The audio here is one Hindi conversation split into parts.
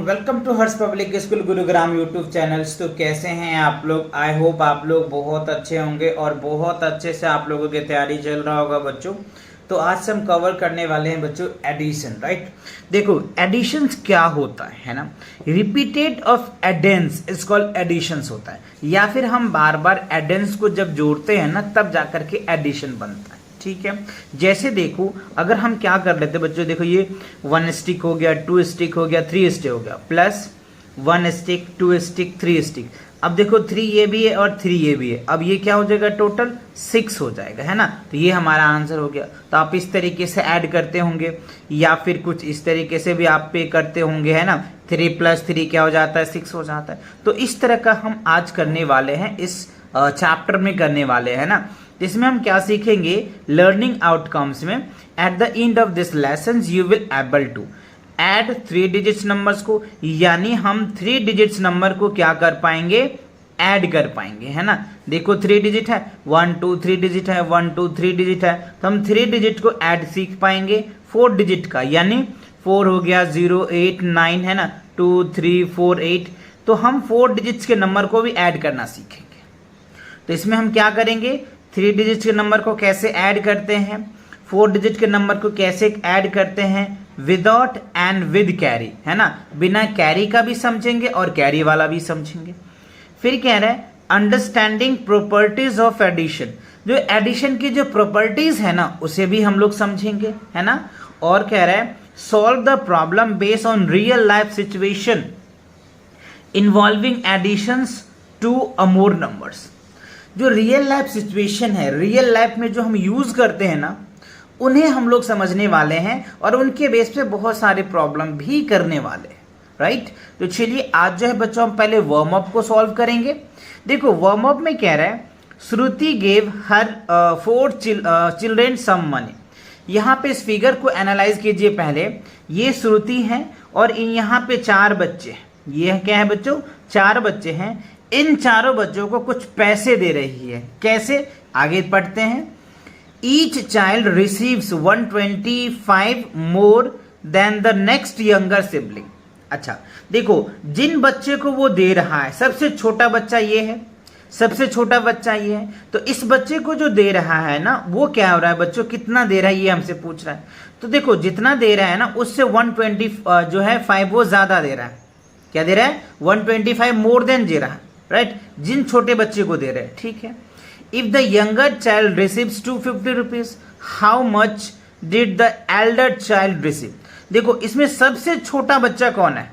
Welcome to Harsh public school Gurugram YouTube channels. तो कैसे हैं आप लोग? आई होप आप लोग बहुत अच्छे होंगे और बहुत अच्छे से आप लोगों की तैयारी चल रहा होगा बच्चों। तो आज से हम कवर करने वाले हैं बच्चों एडिशन, राइट। देखो एडिशन क्या होता है ना, repeated of addends is called additions होता है, या फिर हम बार बार एडेंस को जब जोड़ते हैं ना तब जाकर के एडिशन बनता है, ठीक है। जैसे देखो अगर हम क्या कर लेते बच्चों, देखो ये 1 स्टिक हो गया, 2 स्टिक हो गया, 3 स्टिक हो गया, प्लस 1 स्टिक, 2 स्टिक, 3 स्टिक। अब देखो 3 ये भी है और 3 ये भी है, अब ये क्या हो जाएगा, टोटल 6 हो जाएगा, है ना। तो ये हमारा आंसर हो गया। तो आप इस तरीके से ऐड करते होंगे या फिर कुछ इस तरीके से भी आप पे करते होंगे, है ना। 3 + 3 क्या हो जाता है, 6 हो जाता है। तो इस तरह का हम आज करने वाले हैं, इस चैप्टर में करने वाले हैं ना। इसमें हम क्या सीखेंगे, लर्निंग आउटकम्स में at the end of this lesson you will able to add 3 digits numbers को, यानी हम 3 डिजिट्स नंबर को क्या कर पाएंगे, ऐड कर पाएंगे, है ना। देखो 3 डिजिट है, 1 2 3 डिजिट है, 1 2 3 डिजिट है, तो हम 3 डिजिट को ऐड सीख पाएंगे 4 डिजिट का, यानी 4 हो गया, 0 8 9 है ना, 2 3 4 8। तो हम 4 डिजिट्स के नंबर को भी ऐड करना सीखेंगे। तो इसमें हम क्या करेंगे, 3 डिजिट के नंबर को कैसे ऐड करते हैं, 4 डिजिट के नंबर को कैसे ऐड करते हैं, विदाउट एंड विद कैरी, है ना। बिना कैरी का भी समझेंगे और कैरी वाला भी समझेंगे। फिर कह रहा है अंडरस्टैंडिंग प्रॉपर्टीज ऑफ एडिशन, जो एडिशन की जो प्रॉपर्टीज है ना उसे भी हम लोग समझेंगे, है ना। और कह रहा है solve the problem based on real life situation involving additions to a more numbers. जो रियल लाइफ सिचुएशन है, रियल लाइफ में जो हम यूज करते हैं ना, उन्हें हम लोग समझने वाले हैं और उनके बेस पे बहुत सारे प्रॉब्लम भी करने वाले हैं, राइट। तो चलिए आज जो है बच्चों हम पहले वार्म अप को सॉल्व करेंगे। देखो वार्म अप में कह रहा है Shruti gave her 4 children some money. यहाँ पे इस फिगर को एनालाइज कीजिए पहले। ये श्रुति है और यहाँ पे 4 बच्चे हैं। ये क्या है बच्चों, 4 बच्चे हैं। इन चारों बच्चों को कुछ पैसे दे रही है, कैसे, आगे पढ़ते हैं। Each child receives 125 more than the next younger sibling. अच्छा देखो जिन बच्चे को वो दे रहा है, सबसे छोटा बच्चा ये है, सबसे छोटा बच्चा ये है, तो इस बच्चे को जो दे रहा है ना वो क्या हो रहा है बच्चों, कितना दे रहा है ये हमसे पूछ रहा है। तो देखो जितना दे रहा है ना उससे 125 जो है 5 वो ज्यादा दे रहा है। क्या दे रहा है, 125 मोर देन दे रहा है, राइट। जिन छोटे बच्चे को दे रहे हैं, ठीक है। If the younger child receives 250 rupees, how much did the Elder child receive. देखो इसमें सबसे छोटा बच्चा कौन है,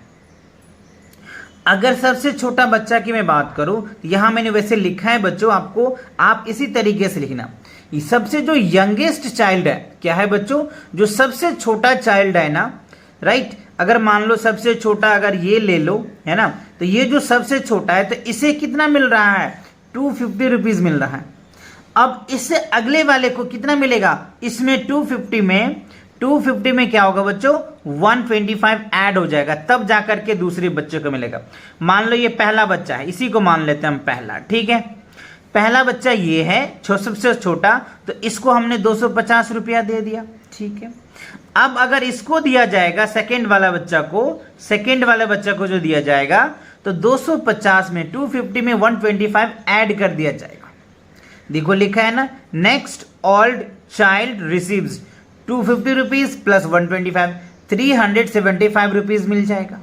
अगर सबसे छोटा बच्चा की मैं बात करूं, यहां मैंने वैसे लिखा है बच्चों, आपको आप इसी तरीके से लिखना। सबसे जो यंगेस्ट चाइल्ड है, क्या है बच्चों, जो सबसे छोटा चाइल्ड है ना, राइट। अगर मान लो सबसे छोटा अगर ये ले लो, है ना, तो ये जो सबसे छोटा है तो इसे कितना मिल रहा है, 250 रुपीज मिल रहा है। अब इससे अगले वाले को कितना मिलेगा, इसमें 250 में क्या होगा बच्चों, 125 ऐड हो जाएगा, तब जाकर के दूसरे बच्चे को मिलेगा। मान लो ये पहला बच्चा है, इसी को मान लेते हैं हम पहला, ठीक है। पहला बच्चा ये है सबसे छोटा, तो इसको हमने 250 रुपया दे दिया, ठीक है। अब अगर इसको दिया जाएगा सेकंड वाला बच्चा को, सेकंड वाले बच्चा को जो दिया जाएगा, तो 250 में 250 में 125 ऐड कर दिया जाएगा। देखो लिखा है ना, next old child receives 250 rupees plus 125, 375 rupees मिल जाएगा।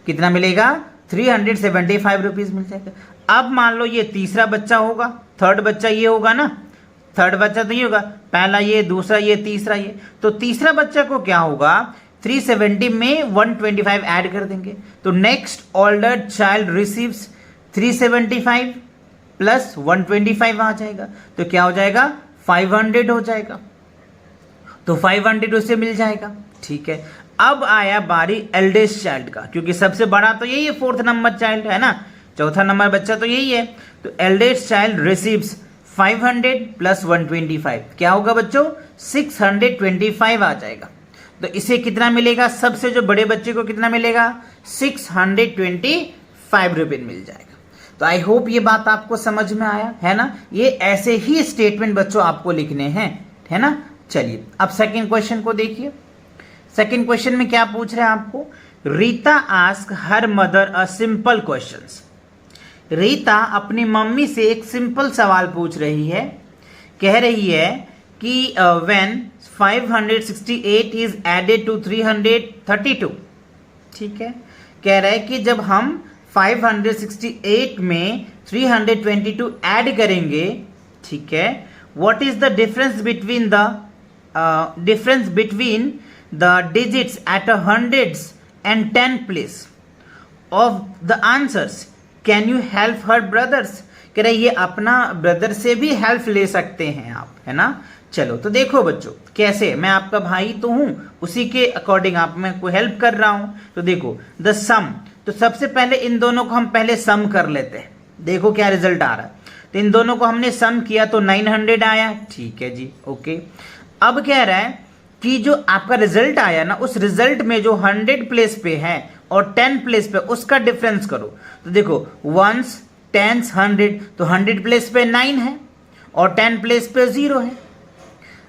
कितना मिलेगा, 375 रुपीज मिल जाएगा। अब मान लो ये तीसरा बच्चा होगा, थर्ड बच्चा ये होगा ना, थर्ड बच्चा तो ये होगा, पहला ये, दूसरा ये, तीसरा ये, तो तीसरा बच्चा को क्या होगा, 370 में 125 ऐड कर देंगे, तो next older child receives 375 plus 125 आ जाएगा, तो क्या हो जाएगा, 500 हो जाएगा। तो 500 उसे मिल जाएगा, ठीक है। अब आया बारी एल्डेस्ट चाइल्ड का, क्योंकि सबसे बड़ा तो यही है, 4th नंबर चाइल्ड है ना, चौथा नंबर बच्चा तो यही है। तो एल्डेस्ट चाइल्ड रिसीव्स 500 प्लस 125, क्या होगा बच्चों, 625 आ जाएगा। तो इसे कितना मिलेगा, सबसे जो बड़े बच्चे को कितना मिलेगा, 625 रुपये मिल जाएगा। तो आई होप ये बात आपको समझ में आया है ना। ये ऐसे ही स्टेटमेंट बच्चों आपको लिखने हैं, है ना। चलिए अब सेकंड क्वेश्चन को देखिए। सेकंड क्वेश्चन में क्या पूछ रहे हैं आपको, Rita ask her mother a simple questions. Rita अपनी मम्मी से एक सिंपल सवाल पूछ रही है। कह रही है कि व्हेन 568 इज एडेड टू 332। ठीक है, कह रहा है कि जब हम 568 में 322 ऐड करेंगे, ठीक है, what is the difference between the digits at hundreds and 10 place of the answers, can you help her brothers. कह रहे ये अपना ब्रदर से भी हेल्प ले सकते हैं आप, है ना। चलो तो देखो बच्चों, कैसे, मैं आपका भाई तो हूं, उसी के अकॉर्डिंग आप मैं को हेल्प कर रहा हूं। तो देखो द सम, तो सबसे पहले इन दोनों को हम पहले सम कर लेते हैं। देखो क्या रिजल्ट आ रहा है। तो इन दोनों को हमने सम किया तो 900 आया। ठीक है जी, ओके। अब कह रहा है कि जो आपका रिजल्ट आया ना, उस रिजल्ट में जो 100 प्लेस पे है और 10 प्लेस पे, उसका डिफरेंस करो। तो देखो वंस, टेंस, 100, तो 100 प्लेस पे 9 है और 10 प्लेस पे 0 है।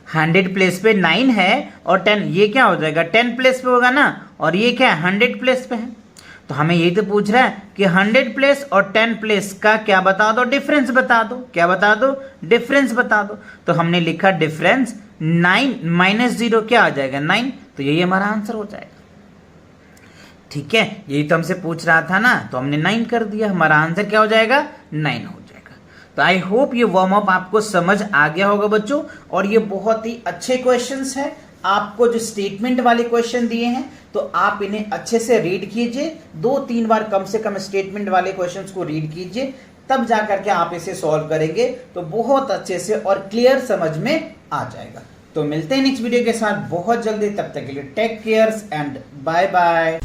100 प्लेस पे 9 है और 10, ये क्या हो जाएगा, 10 प्लेस पे होगा ना, और ये क्या है, 100 प्लेस पे है। तो हमें यही तो पूछ रहा है कि 100 प्लेस और 10 प्लेस का क्या बता दो, डिफरेंस बता दो। क्या बता दो, डिफरेंस बता दो। तो हमने लिखा डिफरेंस 9 माइनस 0 क्या आ जाएगा, 9। तो यही हमारा आंसर हो जाएगा। ठीक है, यही तो हमसे पूछ रहा था ना, तो हमने 9 कर दिया। हमारा आंसर क्या हो जाएगा, 9 हो जाएगा। तो आई होप ये वार्म अप आपको समझ आ गया होगा बच्चों, और ये बहुत ही अच्छे क्वेश्चंस हैं। आपको जो स्टेटमेंट वाले क्वेश्चन दिए हैं, तो आप इन्हें अच्छे से रीड कीजिए, 2-3 बार कम से कम स्टेटमेंट वाले क्वेश्चंस को रीड कीजिए, तब जाकर के आप इसे सॉल्व करेंगे तो बहुत अच्छे से और क्लियर समझ में आ जाएगा। तो मिलते हैं नेक्स्ट वीडियो के साथ बहुत जल्दी, तब तक के लिए take cares and bye bye.